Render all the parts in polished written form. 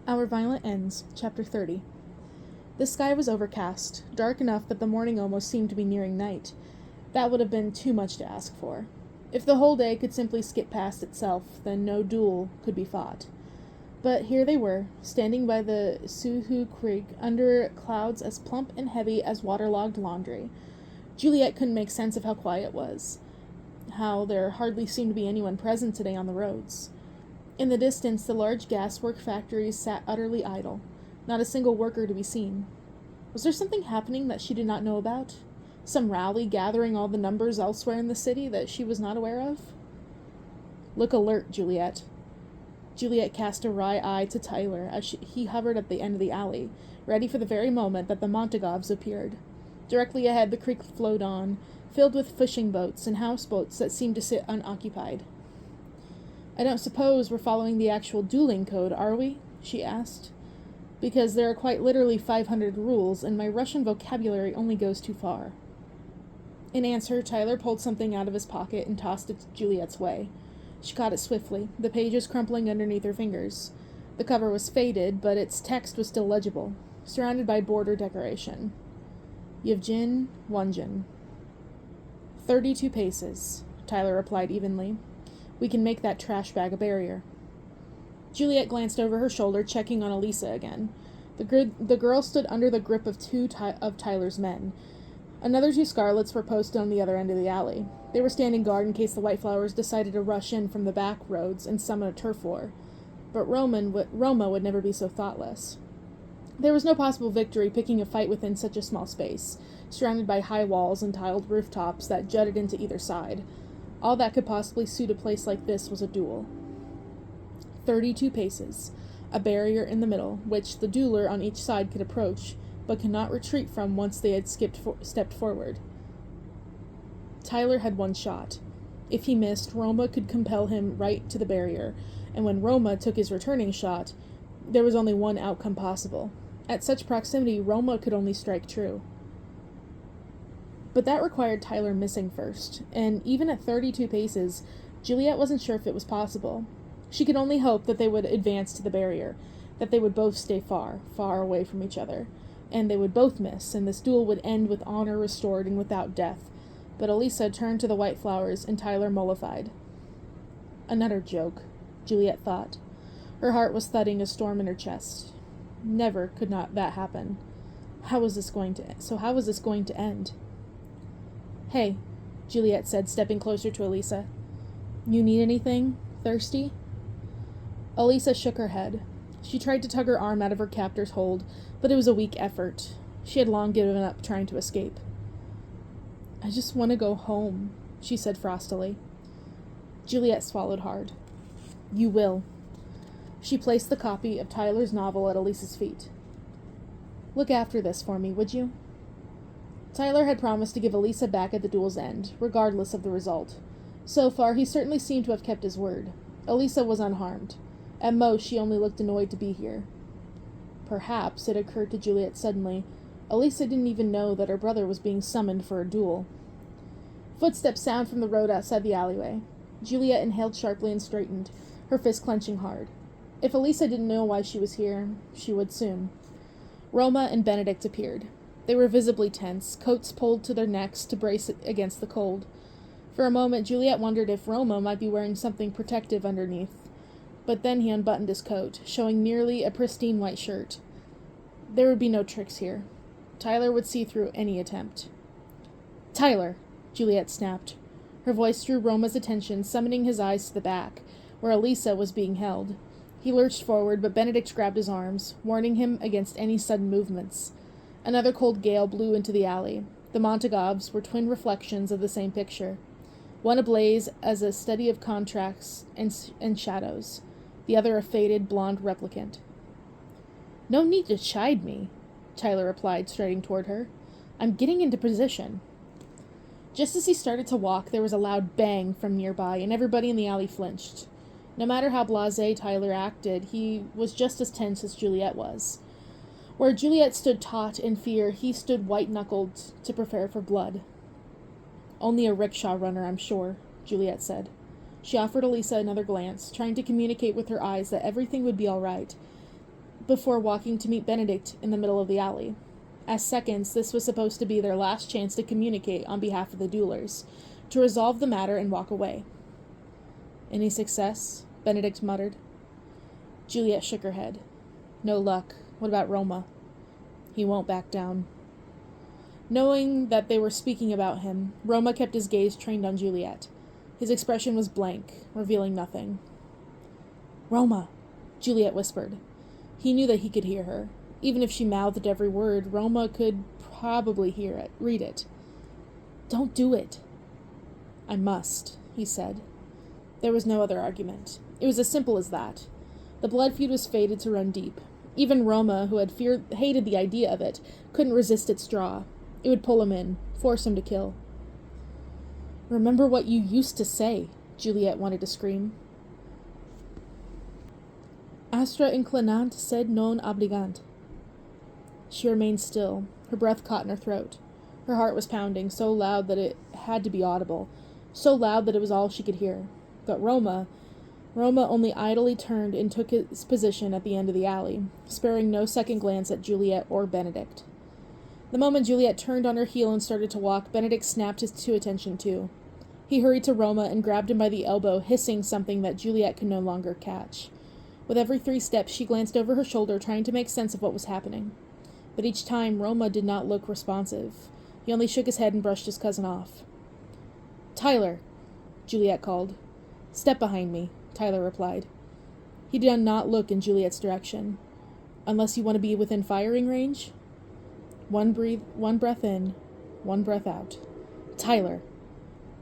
Our Violent Ends, Chapter 30. The sky was overcast, dark enough that the morning almost seemed to be nearing night. That would have been too much to ask for. If the whole day could simply skip past itself, then no duel could be fought. But here they were, standing by the Suhu Creek under clouds as plump and heavy as waterlogged laundry. Juliet couldn't make sense of how quiet it was, how there hardly seemed to be anyone present today on the roads. In the distance, the large gaswork factories sat utterly idle, not a single worker to be seen. Was there something happening that she did not know about? Some rally gathering all the numbers elsewhere in the city that she was not aware of? Look alert, Juliet. Juliet cast a wry eye to Tyler as he hovered at the end of the alley, ready for the very moment that the Montagovs appeared. Directly ahead, the creek flowed on, filled with fishing boats and houseboats that seemed to sit unoccupied. I don't suppose we're following the actual dueling code, are we? She asked. Because there are quite literally 500 rules, and my Russian vocabulary only goes too far. In answer, Tyler pulled something out of his pocket and tossed it Juliet's way. She caught it swiftly, the pages crumpling underneath her fingers. The cover was faded, but its text was still legible, surrounded by border decoration. Yevgen Wonjin. 32 paces, Tyler replied evenly. We can make that trash bag a barrier. Juliet glanced over her shoulder, checking on Elisa again. The girl stood under the grip of two of Tyler's men. Another two Scarlets were posted on the other end of the alley. They were standing guard in case the White Flowers decided to rush in from the back roads and summon a turf war. But Roma would never be so thoughtless. There was no possible victory picking a fight within such a small space, surrounded by high walls and tiled rooftops that jutted into either side. All that could possibly suit a place like this was a duel. 32 paces, a barrier in the middle, which the dueler on each side could approach, but could not retreat from once they had stepped forward. Tyler had one shot. If he missed, Roma could compel him right to the barrier, and when Roma took his returning shot, there was only one outcome possible. At such proximity, Roma could only strike true. But that required Tyler missing first, and even at 32 paces, Juliet wasn't sure if it was possible. She could only hope that they would advance to the barrier, that they would both stay far, far away from each other, and they would both miss, and this duel would end with honor restored and without death. But Elisa turned to the White Flowers, and Tyler mollified. Another joke, Juliet thought. Her heart was thudding a storm in her chest. Never could not that happen. How was this going to end? Hey, Juliet said, stepping closer to Elisa. You need anything? Thirsty? Elisa shook her head. She tried to tug her arm out of her captor's hold, but it was a weak effort. She had long given up trying to escape. I just want to go home, she said frostily. Juliet swallowed hard. You will. She placed the copy of Tyler's novel at Elisa's feet. Look after this for me, would you? Tyler had promised to give Elisa back at the duel's end, regardless of the result. So far, he certainly seemed to have kept his word. Elisa was unharmed. At most, she only looked annoyed to be here. Perhaps, it occurred to Juliet suddenly, Elisa didn't even know that her brother was being summoned for a duel. Footsteps sounded from the road outside the alleyway. Juliet inhaled sharply and straightened, her fist clenching hard. If Elisa didn't know why she was here, she would soon. Roma and Benedict appeared. They were visibly tense, coats pulled to their necks to brace against the cold. For a moment, Juliet wondered if Roma might be wearing something protective underneath. But then he unbuttoned his coat, showing merely a pristine white shirt. There would be no tricks here. Tyler would see through any attempt. Tyler! Juliet snapped. Her voice drew Roma's attention, summoning his eyes to the back, where Elisa was being held. He lurched forward, but Benedict grabbed his arms, warning him against any sudden movements. Another cold gale blew into the alley. The Montagovs were twin reflections of the same picture, one ablaze as a study of contrasts and shadows, the other a faded, blonde replicant. No need to chide me, Tyler replied, striding toward her. I'm getting into position. Just as he started to walk, there was a loud bang from nearby, and everybody in the alley flinched. No matter how blasé Tyler acted, he was just as tense as Juliet was. Where Juliet stood taut in fear, he stood white-knuckled to prepare for blood. Only a rickshaw runner, I'm sure, Juliet said. She offered Elisa another glance, trying to communicate with her eyes that everything would be all right. before walking to meet Benedict in the middle of the alley. As seconds, this was supposed to be their last chance to communicate on behalf of the duelers, to resolve the matter and walk away. "Any success?" Benedict muttered. Juliet shook her head. "No luck. What about Roma?" "He won't back down." Knowing that they were speaking about him, Roma kept his gaze trained on Juliet. His expression was blank, revealing nothing. "Roma," Juliet whispered. He knew that he could hear her. Even if she mouthed every word, Roma could probably read it. "Don't do it." "I must," he said. There was no other argument. It was as simple as that. The blood feud was fated to run deep. Even Roma, who had hated the idea of it, couldn't resist its draw. It would pull him in, force him to kill. "Remember what you used to say," Juliet wanted to scream. "Astra inclinant sed non obligant." She remained still, her breath caught in her throat. Her heart was pounding, so loud that it had to be audible, so loud that it was all she could hear. But Roma only idly turned and took his position at the end of the alley, sparing no second glance at Juliet or Benedict. The moment Juliet turned on her heel and started to walk, Benedict snapped to attention too. He hurried to Roma and grabbed him by the elbow, hissing something that Juliet could no longer catch. With every 3 steps, she glanced over her shoulder, trying to make sense of what was happening. But each time, Roma did not look responsive. He only shook his head and brushed his cousin off. "Tyler," Juliet called. "Step behind me," Tyler replied. He did not look in Juliet's direction. "Unless you want to be within firing range?" One breath in, one breath out. "Tyler."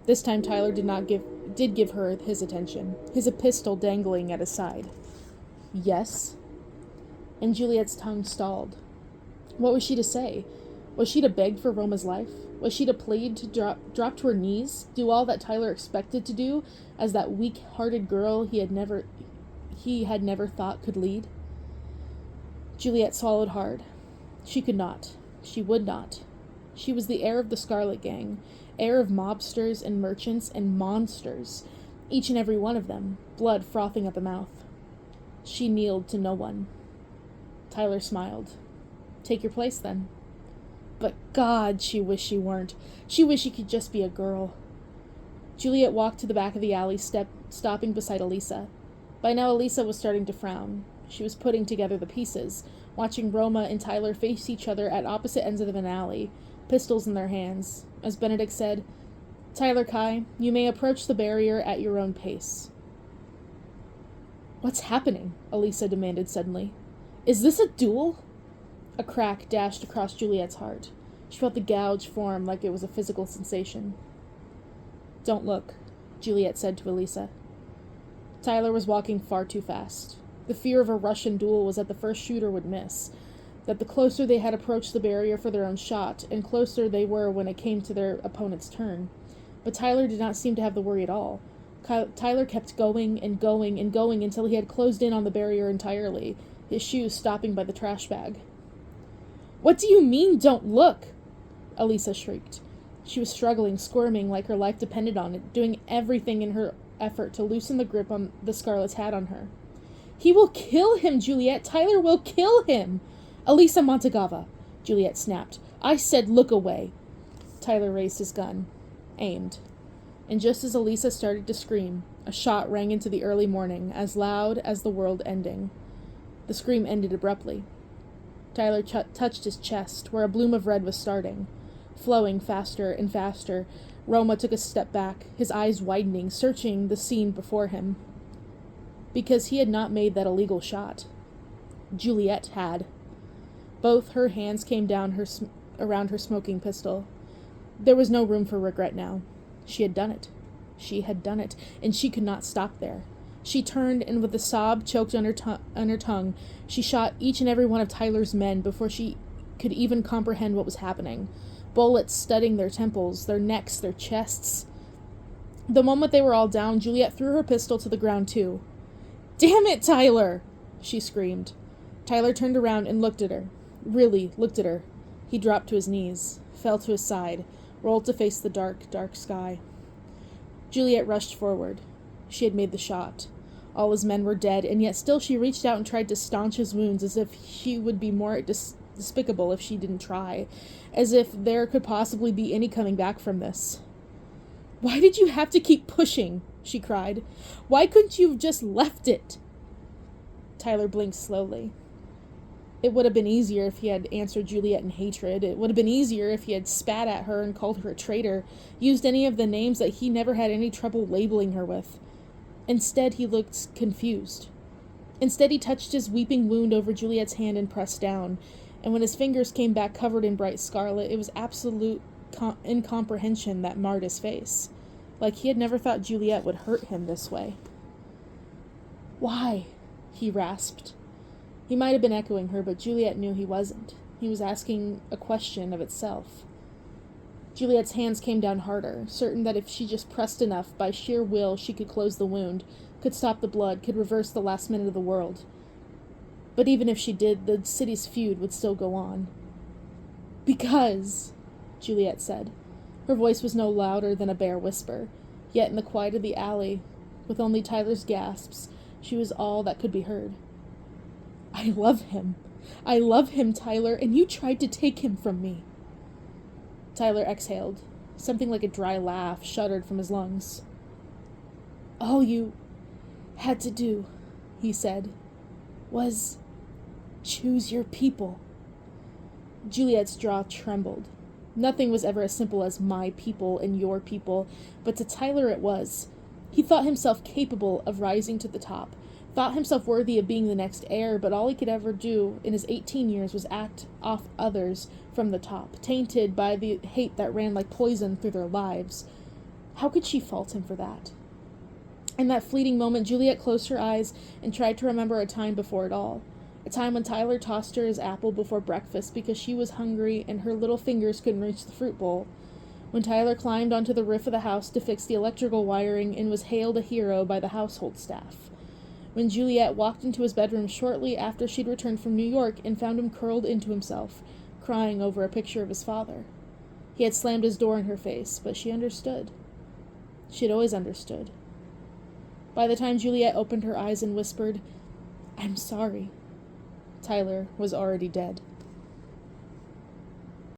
This time Tyler did give her his attention, his pistol dangling at his side. "Yes?" And Juliet's tongue stalled. What was she to say? Was she to beg for Roma's life? Was she to plead to drop to her knees, do all that Tyler expected to do, as that weak-hearted girl he had never thought could lead? Juliet swallowed hard. She could not. She would not. She was the heir of the Scarlet Gang, heir of mobsters and merchants and monsters, each and every one of them, blood frothing at the mouth. She kneeled to no one. Tyler smiled. "Take your place, then." But God, she wished she weren't. She wished she could just be a girl. Juliet walked to the back of the alley, stopping beside Elisa. By now Elisa was starting to frown. She was putting together the pieces, watching Roma and Tyler face each other at opposite ends of an alley, pistols in their hands. As Benedict said, "Tyler Kai, you may approach the barrier at your own pace." "What's happening?" Elisa demanded suddenly. "Is this a duel?" A crack dashed across Juliet's heart. She felt the gouge form like it was a physical sensation. "Don't look," Juliet said to Elisa. Tyler was walking far too fast. The fear of a Russian duel was that the first shooter would miss, that the closer they had approached the barrier for their own shot, and closer they were when it came to their opponent's turn. But Tyler did not seem to have the worry at all. Tyler kept going and going and going until he had closed in on the barrier entirely, his shoes stopping by the trash bag. "What do you mean, don't look?" Elisa shrieked. She was struggling, squirming like her life depended on it, doing everything in her effort to loosen the grip on the Scarlet's had on her. "He will kill him, Juliet! Tyler will kill him!" "Elisa Montagava!" Juliet snapped. "I said look away!" Tyler raised his gun, aimed. And just as Elisa started to scream, a shot rang into the early morning, as loud as the world ending. The scream ended abruptly. Tyler touched his chest, where a bloom of red was starting. Flowing faster and faster, Roma took a step back, his eyes widening, searching the scene before him. Because he had not made that illegal shot. Juliet had. Both her hands came down around her smoking pistol. There was no room for regret now. She had done it. She had done it, and she could not stop there. She turned, and with a sob choked on her tongue, she shot each and every one of Tyler's men before she could even comprehend what was happening. Bullets studding their temples, their necks, their chests. The moment they were all down, Juliet threw her pistol to the ground too. "Damn it, Tyler!" she screamed. Tyler turned around and looked at her. Really looked at her. He dropped to his knees, fell to his side, rolled to face the dark, dark sky. Juliet rushed forward. She had made the shot. All his men were dead, and yet still she reached out and tried to staunch his wounds as if she would be more despicable if she didn't try, as if there could possibly be any coming back from this. "Why did you have to keep pushing?" she cried. "Why couldn't you have just left it?" Tyler blinked slowly. It would have been easier if he had answered Juliet in hatred. It would have been easier if he had spat at her and called her a traitor, used any of the names that he never had any trouble labeling her with. Instead, he looked confused. Instead, he touched his weeping wound over Juliet's hand and pressed down, and when his fingers came back covered in bright scarlet, it was absolute incomprehension that marred his face, like he had never thought Juliet would hurt him this way. "Why?" he rasped. He might have been echoing her, but Juliet knew he wasn't. He was asking a question of itself. Juliet's hands came down harder, certain that if she just pressed enough, by sheer will she could close the wound, could stop the blood, could reverse the last minute of the world. But even if she did, the city's feud would still go on. "Because," Juliet said. Her voice was no louder than a bare whisper, yet in the quiet of the alley, with only Tyler's gasps, she was all that could be heard. "I love him. I love him, Tyler, and you tried to take him from me." Tyler exhaled. Something like a dry laugh shuddered from his lungs. "All you had to do," he said, "was choose your people." Juliet's jaw trembled. Nothing was ever as simple as my people and your people, but to Tyler it was. He thought himself capable of rising to the top, thought himself worthy of being the next heir, but all he could ever do in his 18 years was act off others from the top, tainted by the hate that ran like poison through their lives. How could she fault him for that? In that fleeting moment, Juliet closed her eyes and tried to remember a time before it all. A time when Tyler tossed her his apple before breakfast because she was hungry and her little fingers couldn't reach the fruit bowl. When Tyler climbed onto the roof of the house to fix the electrical wiring and was hailed a hero by the household staff. When Juliet walked into his bedroom shortly after she'd returned from New York and found him curled into himself, crying over a picture of his father. He had slammed his door in her face, but she understood. She had always understood. By the time Juliet opened her eyes and whispered, "I'm sorry," Tyler was already dead.